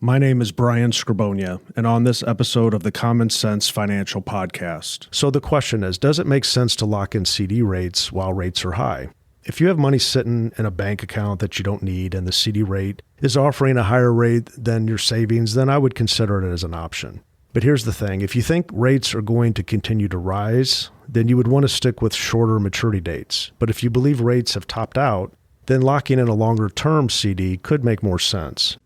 My name is Brian Scribonia, and on this episode of the Common Sense Financial Podcast. So the question is, does it make sense to lock in CD rates while rates are high? If you have money sitting in a bank account that you don't need and the CD rate is offering a higher rate than your savings, then I would consider it as an option. But here's the thing, if you think rates are going to continue to rise, then you would want to stick with shorter maturity dates. But if you believe rates have topped out, then locking in a longer term CD could make more sense.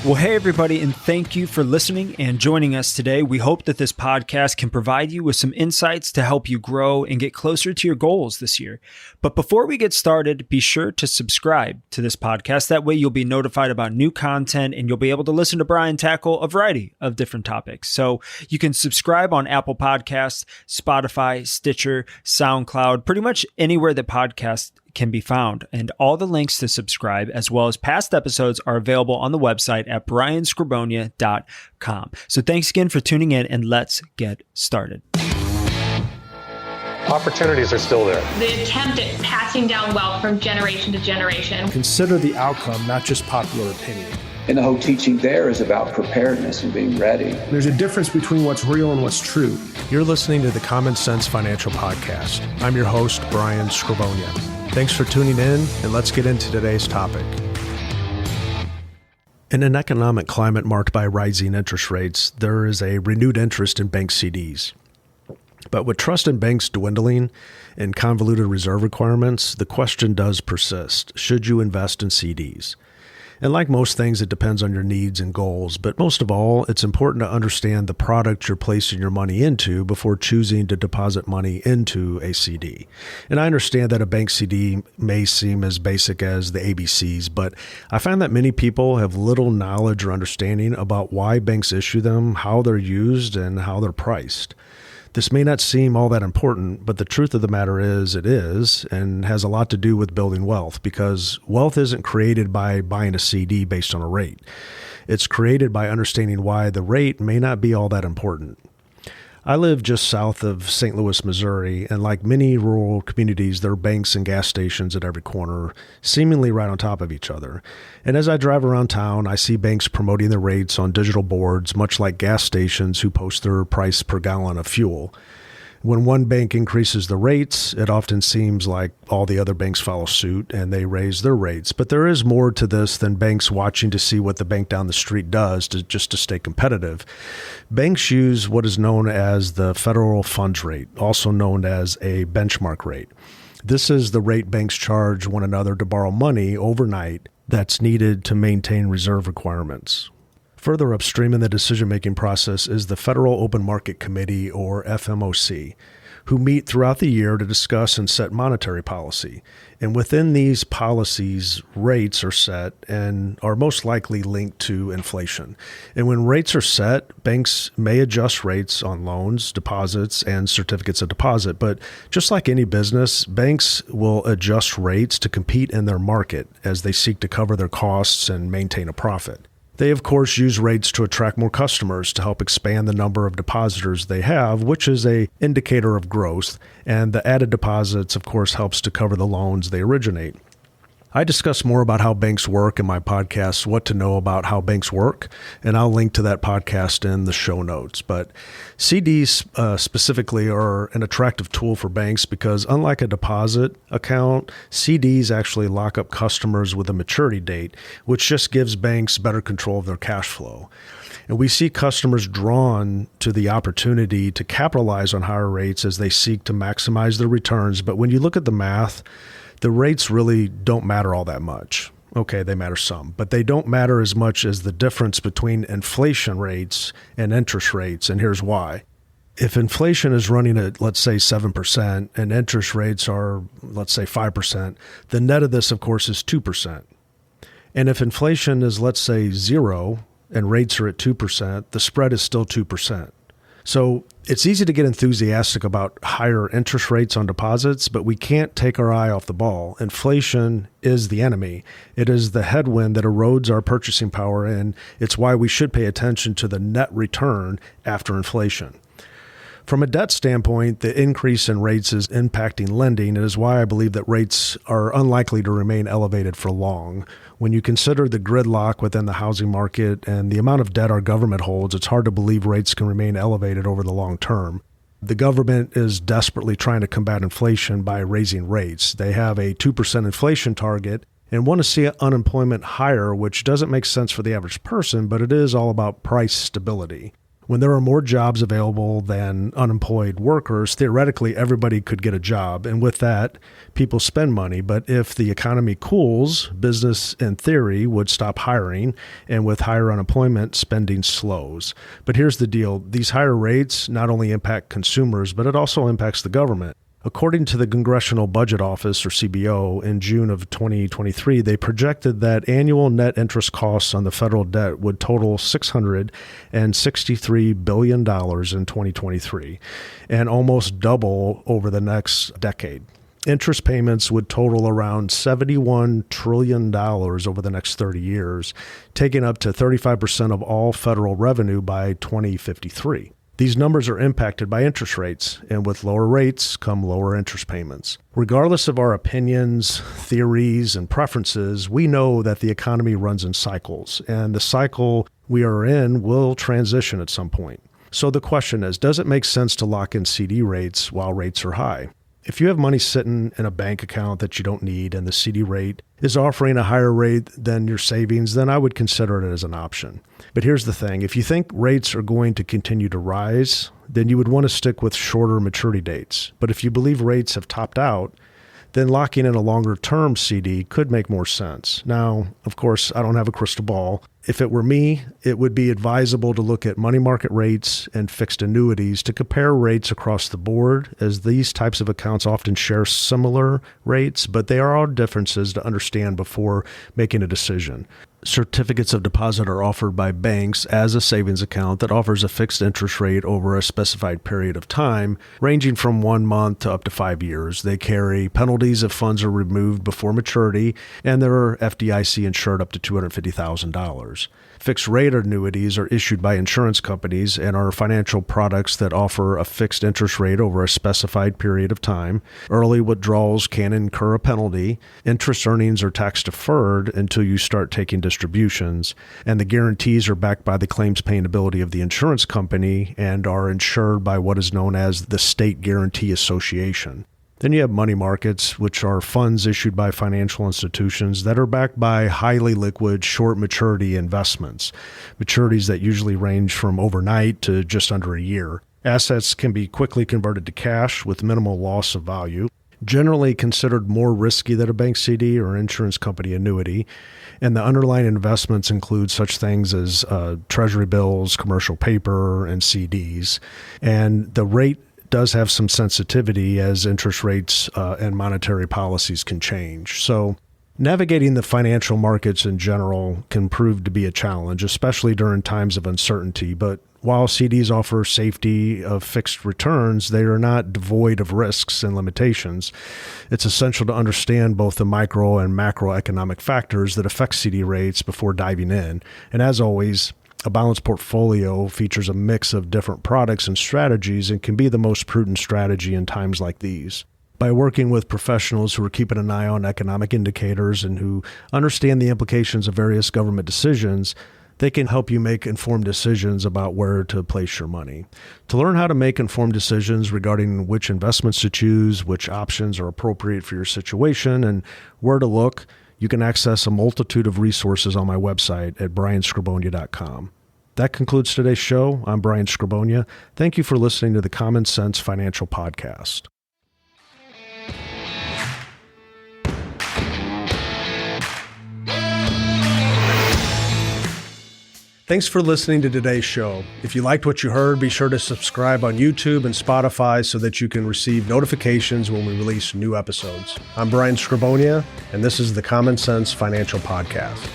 Well, hey, everybody, and thank you for listening and joining us today. We hope that this podcast can provide you with some insights to help you grow and get closer to your goals this year. But before we get started, be sure to subscribe to this podcast. That way you'll be notified about new content and you'll be able to listen to Brian tackle a variety of different topics. So you can subscribe on Apple Podcasts, Spotify, Stitcher, SoundCloud, pretty much anywhere that podcasts can be found. And all the links to subscribe, as well as past episodes, are available on the website at brianscribonia.com. So thanks again for tuning in, and let's get started. Opportunities are still there. The attempt at passing down wealth from generation to generation. Consider the outcome, not just popular opinion. And the whole teaching there is about preparedness and being ready. There's a difference between what's real and what's true. You're listening to the Common Sense Financial Podcast. I'm your host, Brian Scribonia. Thanks for tuning in, and let's get into today's topic. In an economic climate marked by rising interest rates, there is a renewed interest in bank CDs. But with trust in banks dwindling and convoluted reserve requirements, the question does persist. Should you invest in CDs? And like most things, it depends on your needs and goals. But most of all, it's important to understand the product you're placing your money into before choosing to deposit money into a CD. And I understand that a bank CD may seem as basic as the ABCs, but I find that many people have little knowledge or understanding about why banks issue them, how they're used, and how they're priced. This may not seem all that important, but the truth of the matter is it is, and has a lot to do with building wealth, because wealth isn't created by buying a CD based on a rate. It's created by understanding why the rate may not be all that important. I live just south of St. Louis, Missouri, and like many rural communities, there are banks and gas stations at every corner, seemingly right on top of each other. And as I drive around town, I see banks promoting their rates on digital boards, much like gas stations who post their price per gallon of fuel. When one bank increases the rates, it often seems like all the other banks follow suit and they raise their rates. But there is more to this than banks watching to see what the bank down the street does just to stay competitive. Banks use what is known as the federal funds rate, also known as a benchmark rate. This is the rate banks charge one another to borrow money overnight that's needed to maintain reserve requirements. Further upstream in the decision-making process is the Federal Open Market Committee, or FMOC, who meet throughout the year to discuss and set monetary policy. And within these policies, rates are set and are most likely linked to inflation. And when rates are set, banks may adjust rates on loans, deposits, and certificates of deposit. But just like any business, banks will adjust rates to compete in their market as they seek to cover their costs and maintain a profit. They, of course, use rates to attract more customers to help expand the number of depositors they have, which is an indicator of growth. And the added deposits, of course, helps to cover the loans they originate. I discuss more about how banks work in my podcast, What to Know About How Banks Work, and I'll link to that podcast in the show notes. But CDs specifically are an attractive tool for banks because unlike a deposit account, CDs actually lock up customers with a maturity date, which just gives banks better control of their cash flow. And we see customers drawn to the opportunity to capitalize on higher rates as they seek to maximize their returns. But when you look at the math, the rates really don't matter all that much. Okay, they matter some, but they don't matter as much as the difference between inflation rates and interest rates, and here's why. If inflation is running at, let's say, 7% and interest rates are, let's say, 5%, the net of this, of course, is 2%. And if inflation is, let's say, 0 and rates are at 2%, the spread is still 2%. So it's easy to get enthusiastic about higher interest rates on deposits, but we can't take our eye off the ball. Inflation is the enemy. It is the headwind that erodes our purchasing power, and it's why we should pay attention to the net return after inflation. From a debt standpoint, the increase in rates is impacting lending. It is why I believe that rates are unlikely to remain elevated for long. When you consider the gridlock within the housing market and the amount of debt our government holds, it's hard to believe rates can remain elevated over the long term. The government is desperately trying to combat inflation by raising rates. They have a 2% inflation target and want to see unemployment higher, which doesn't make sense for the average person, but it is all about price stability. When there are more jobs available than unemployed workers, theoretically, everybody could get a job. And with that, people spend money. But if the economy cools, business, in theory, would stop hiring. And with higher unemployment, spending slows. But here's the deal. These higher rates not only impact consumers, but it also impacts the government. According to the Congressional Budget Office, or CBO, in June of 2023, they projected that annual net interest costs on the federal debt would total $663 billion in 2023, and almost double over the next decade. Interest payments would total around $71 trillion over the next 30 years, taking up to 35% of all federal revenue by 2053. These numbers are impacted by interest rates, and with lower rates come lower interest payments. Regardless of our opinions, theories, and preferences, we know that the economy runs in cycles, and the cycle we are in will transition at some point. So the question is, does it make sense to lock in CD rates while rates are high? If you have money sitting in a bank account that you don't need and the CD rate is offering a higher rate than your savings, then I would consider it as an option. But here's the thing. If you think rates are going to continue to rise, then you would want to stick with shorter maturity dates. But if you believe rates have topped out, then locking in a longer-term CD could make more sense. Now, of course, I don't have a crystal ball. If it were me, it would be advisable to look at money market rates and fixed annuities to compare rates across the board, as these types of accounts often share similar rates, but there are differences to understand before making a decision. Certificates of deposit are offered by banks as a savings account that offers a fixed interest rate over a specified period of time, ranging from 1 month to up to 5 years. They carry penalties if funds are removed before maturity, and they're FDIC insured up to $250,000. Fixed rate annuities are issued by insurance companies and are financial products that offer a fixed interest rate over a specified period of time. Early withdrawals can incur a penalty. Interest earnings are tax deferred until you start taking distributions, and the guarantees are backed by the claims paying ability of the insurance company and are insured by what is known as the State Guarantee Association. Then you have money markets, which are funds issued by financial institutions that are backed by highly liquid, short maturity investments, maturities that usually range from overnight to just under a year. Assets can be quickly converted to cash with minimal loss of value, generally considered more risky than a bank CD or insurance company annuity. And the underlying investments include such things as treasury bills, commercial paper, and CDs. And the rate does have some sensitivity as interest rates and monetary policies can change. So navigating the financial markets in general can prove to be a challenge, especially during times of uncertainty. But while CDs offer safety of fixed returns, they are not devoid of risks and limitations. It's essential to understand both the micro and macroeconomic factors that affect CD rates before diving in. And as always, a balanced portfolio features a mix of different products and strategies and can be the most prudent strategy in times like these. By working with professionals who are keeping an eye on economic indicators and who understand the implications of various government decisions, they can help you make informed decisions about where to place your money. To learn how to make informed decisions regarding which investments to choose, which options are appropriate for your situation, and where to look, you can access a multitude of resources on my website at brianscribonia.com. That concludes today's show. I'm Brian Scribonia. Thank you for listening to the Common Sense Financial Podcast. Thanks for listening to today's show. If you liked what you heard, be sure to subscribe on YouTube and Spotify so that you can receive notifications when we release new episodes. I'm Brian Scribonia, and this is the Common Sense Financial Podcast.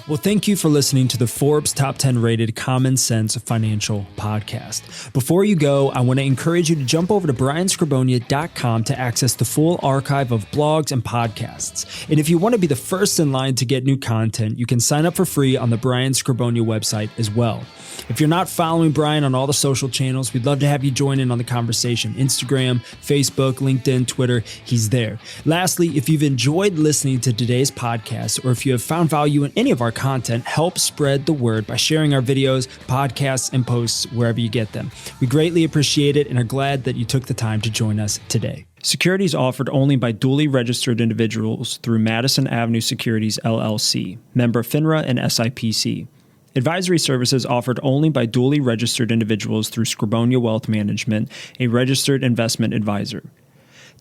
Well, thank you for listening to the Forbes Top 10 rated Common Sense Financial Podcast. Before you go, I want to encourage you to jump over to brianscribonia.com to access the full archive of blogs and podcasts. And if you want to be the first in line to get new content, you can sign up for free on the Brian Scribonia website as well. If you're not following Brian on all the social channels, we'd love to have you join in on the conversation. Instagram, Facebook, LinkedIn, Twitter, he's there. Lastly, if you've enjoyed listening to today's podcast, or if you have found value in any of our content, help spread the word by sharing our videos, podcasts, and posts wherever you get them. We greatly appreciate it and are glad that you took the time to join us today. Securities offered only by duly registered individuals through Madison Avenue Securities, LLC, member FINRA and SIPC. Advisory services offered only by duly registered individuals through Scribonia Wealth Management, a registered investment advisor.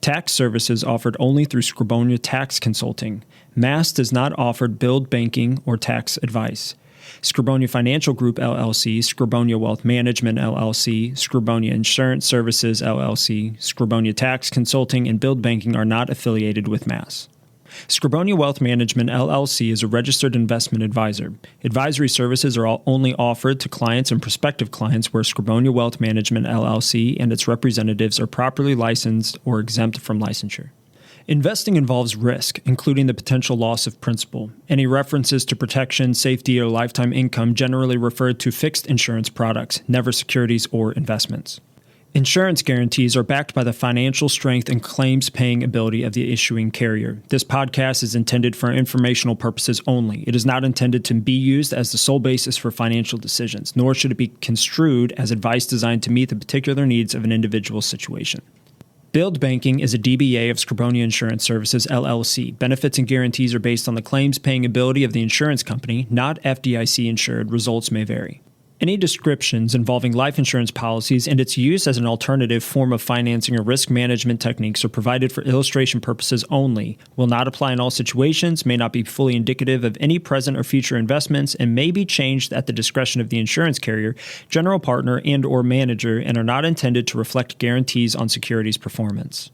Tax services offered only through Scribonia Tax Consulting. Mass does not offer billed banking or tax advice. Scribonia Financial Group, LLC, Scribonia Wealth Management, LLC, Scribonia Insurance Services, LLC, Scribonia Tax Consulting, and billed banking are not affiliated with Mass. Scribonia Wealth Management, LLC is a registered investment advisor. Advisory services are only offered to clients and prospective clients where Scribonia Wealth Management, LLC and its representatives are properly licensed or exempt from licensure. Investing involves risk, including the potential loss of principal. Any references to protection, safety, or lifetime income generally refer to fixed insurance products, never securities or investments. Insurance guarantees are backed by the financial strength and claims-paying ability of the issuing carrier. This podcast is intended for informational purposes only. It is not intended to be used as the sole basis for financial decisions, nor should it be construed as advice designed to meet the particular needs of an individual situation. Billed banking is a DBA of Scribonia Insurance Services, LLC. Benefits and guarantees are based on the claims-paying ability of the insurance company, not FDIC-insured. Results may vary. Any descriptions involving life insurance policies and its use as an alternative form of financing or risk management techniques are provided for illustration purposes only, will not apply in all situations, may not be fully indicative of any present or future investments, and may be changed at the discretion of the insurance carrier, general partner, and/or manager, and are not intended to reflect guarantees on securities performance.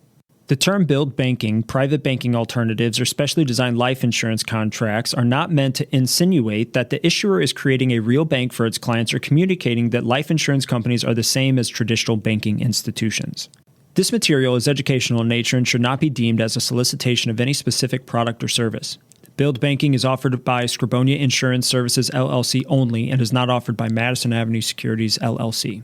The term billed banking, private banking alternatives, or specially designed life insurance contracts are not meant to insinuate that the issuer is creating a real bank for its clients or communicating that life insurance companies are the same as traditional banking institutions. This material is educational in nature and should not be deemed as a solicitation of any specific product or service. Billed banking is offered by Scribonia Insurance Services, LLC only and is not offered by Madison Avenue Securities, LLC.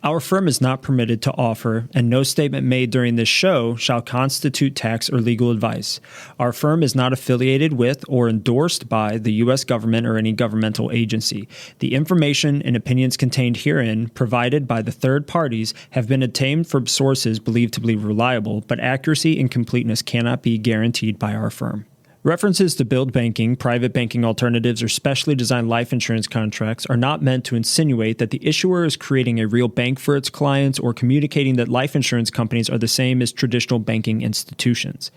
Our firm is not permitted to offer, and no statement made during this show shall constitute tax or legal advice. Our firm is not affiliated with or endorsed by the U.S. government or any governmental agency. The information and opinions contained herein, provided by the third parties, have been obtained from sources believed to be reliable, but accuracy and completeness cannot be guaranteed by our firm. References to billed banking, private banking alternatives, or specially designed life insurance contracts are not meant to insinuate that the issuer is creating a real bank for its clients or communicating that life insurance companies are the same as traditional banking institutions.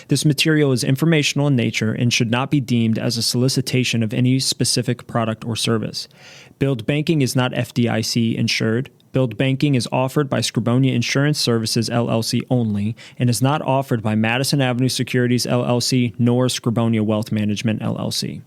This material is informational in nature and should not be deemed as a solicitation of any specific product or service. Billed banking is not FDIC insured. Billed banking is offered by Scribonia Insurance Services, LLC only, and is not offered by Madison Avenue Securities, LLC, nor Scribonia Wealth Management, LLC.